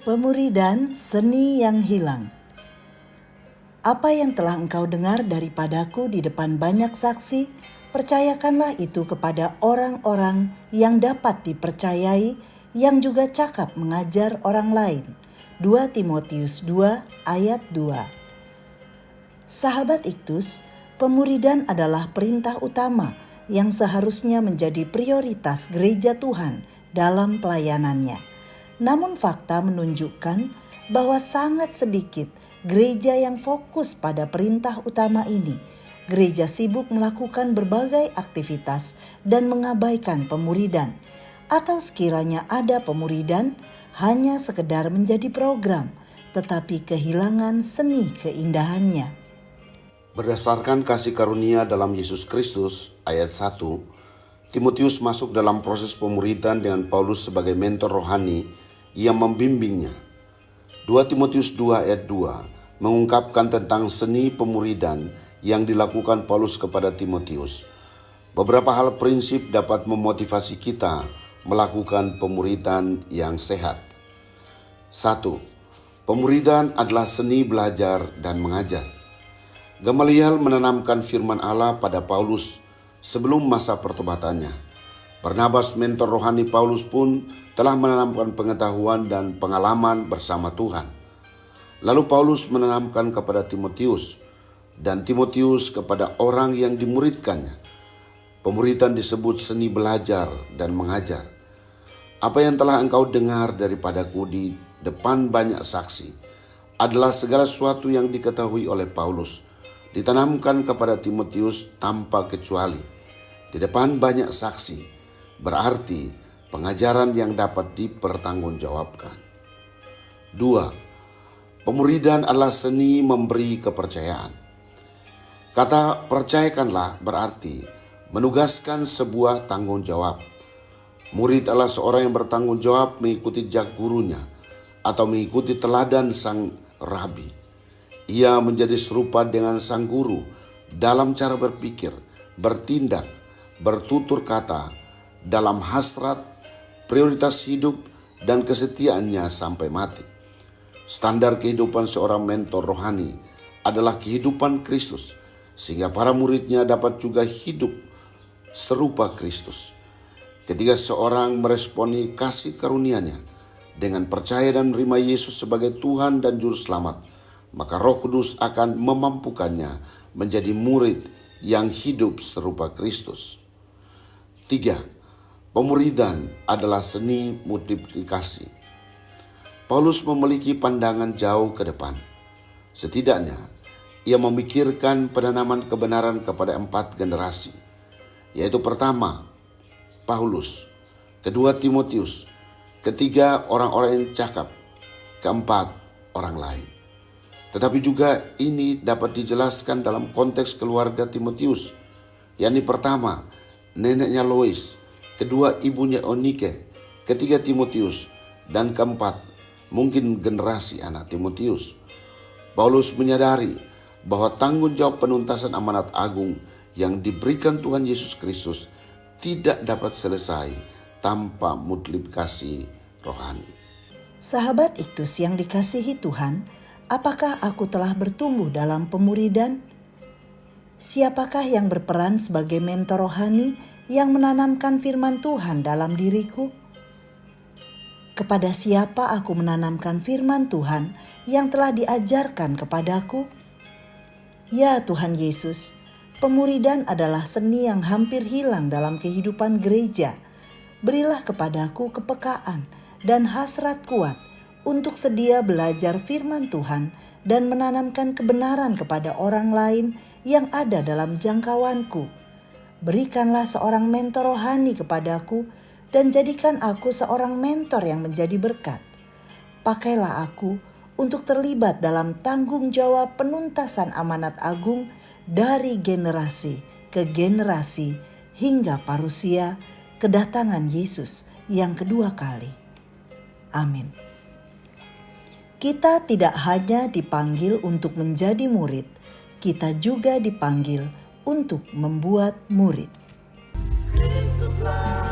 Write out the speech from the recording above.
Pemuridan seni yang hilang. Apa yang telah engkau dengar daripadaku di depan banyak saksi, percayakanlah itu kepada orang-orang yang dapat dipercayai, yang juga cakap mengajar orang lain. 2 Timotius 2 ayat 2. Sahabat Iktus, pemuridan adalah perintah utama yang seharusnya menjadi prioritas gereja Tuhan dalam pelayanannya. Namun fakta menunjukkan bahwa sangat sedikit gereja yang fokus pada perintah utama ini. Gereja sibuk melakukan berbagai aktivitas dan mengabaikan pemuridan. Atau sekiranya ada pemuridan, hanya sekedar menjadi program, tetapi kehilangan seni keindahannya. Berdasarkan kasih karunia dalam Yesus Kristus, ayat 1, Timotius masuk dalam proses pemuridan dengan Paulus sebagai mentor rohani yang membimbingnya. 2 Timotius 2 ayat 2 mengungkapkan tentang seni pemuridan yang dilakukan Paulus kepada Timotius. Beberapa hal prinsip dapat memotivasi kita melakukan pemuridan yang sehat. 1. Pemuridan adalah seni belajar dan mengajar. Gamaliel menanamkan firman Allah pada Paulus sebelum masa pertobatannya. Barnabas, mentor rohani Paulus, pun telah menanamkan pengetahuan dan pengalaman bersama Tuhan. Lalu Paulus menanamkan kepada Timotius, dan Timotius kepada orang yang dimuridkannya. Pemuridan disebut seni belajar dan mengajar. Apa yang telah engkau dengar daripadaku di depan banyak saksi adalah segala sesuatu yang diketahui oleh Paulus, ditanamkan kepada Timotius tanpa kecuali, di depan banyak saksi. Berarti pengajaran yang dapat dipertanggungjawabkan. 2. Pemuridan adalah seni memberi kepercayaan. Kata percayakanlah berarti menugaskan sebuah tanggung jawab. Murid adalah seorang yang bertanggung jawab mengikuti jejak gurunya atau mengikuti teladan sang rabi. Ia menjadi serupa dengan sang guru dalam cara berpikir, bertindak, bertutur kata, dalam hasrat, prioritas hidup, dan kesetiaannya sampai mati. Standar kehidupan seorang mentor rohani adalah kehidupan Kristus, sehingga para muridnya dapat juga hidup serupa Kristus. Ketika seorang meresponi kasih karunia-Nya dengan percaya dan menerima Yesus sebagai Tuhan dan Juru Selamat, maka Roh Kudus akan memampukannya menjadi murid yang hidup serupa Kristus. 3. Pemuridan adalah seni multiplikasi. Paulus memiliki pandangan jauh ke depan. Setidaknya, ia memikirkan penanaman kebenaran kepada 4 generasi, yaitu pertama, Paulus, kedua Timotius, ketiga orang-orang yang cakap, keempat orang lain. Tetapi juga ini dapat dijelaskan dalam konteks keluarga Timotius, yakni pertama, neneknya Lois, kedua ibunya Onike, ketiga Timotius, dan keempat mungkin generasi anak Timotius. Paulus menyadari bahwa tanggung jawab penuntasan amanat agung yang diberikan Tuhan Yesus Kristus tidak dapat selesai tanpa multiplikasi rohani. Sahabat Iktus yang dikasihi Tuhan, apakah aku telah bertumbuh dalam pemuridan? Siapakah yang berperan sebagai mentor rohani yang menanamkan firman Tuhan dalam diriku? Kepada siapa aku menanamkan firman Tuhan yang telah diajarkan kepadaku? Ya Tuhan Yesus, pemuridan adalah seni yang hampir hilang dalam kehidupan gereja. Berilah kepadaku kepekaan dan hasrat kuat untuk sedia belajar firman Tuhan dan menanamkan kebenaran kepada orang lain yang ada dalam jangkauanku. Berikanlah seorang mentor rohani kepadaku dan jadikan aku seorang mentor yang menjadi berkat. Pakailah aku untuk terlibat dalam tanggung jawab penuntasan amanat agung dari generasi ke generasi hingga parusia kedatangan Yesus yang kedua kali. Amin. Kita tidak hanya dipanggil untuk menjadi murid, kita juga dipanggil untuk membuat murid. Kristuslah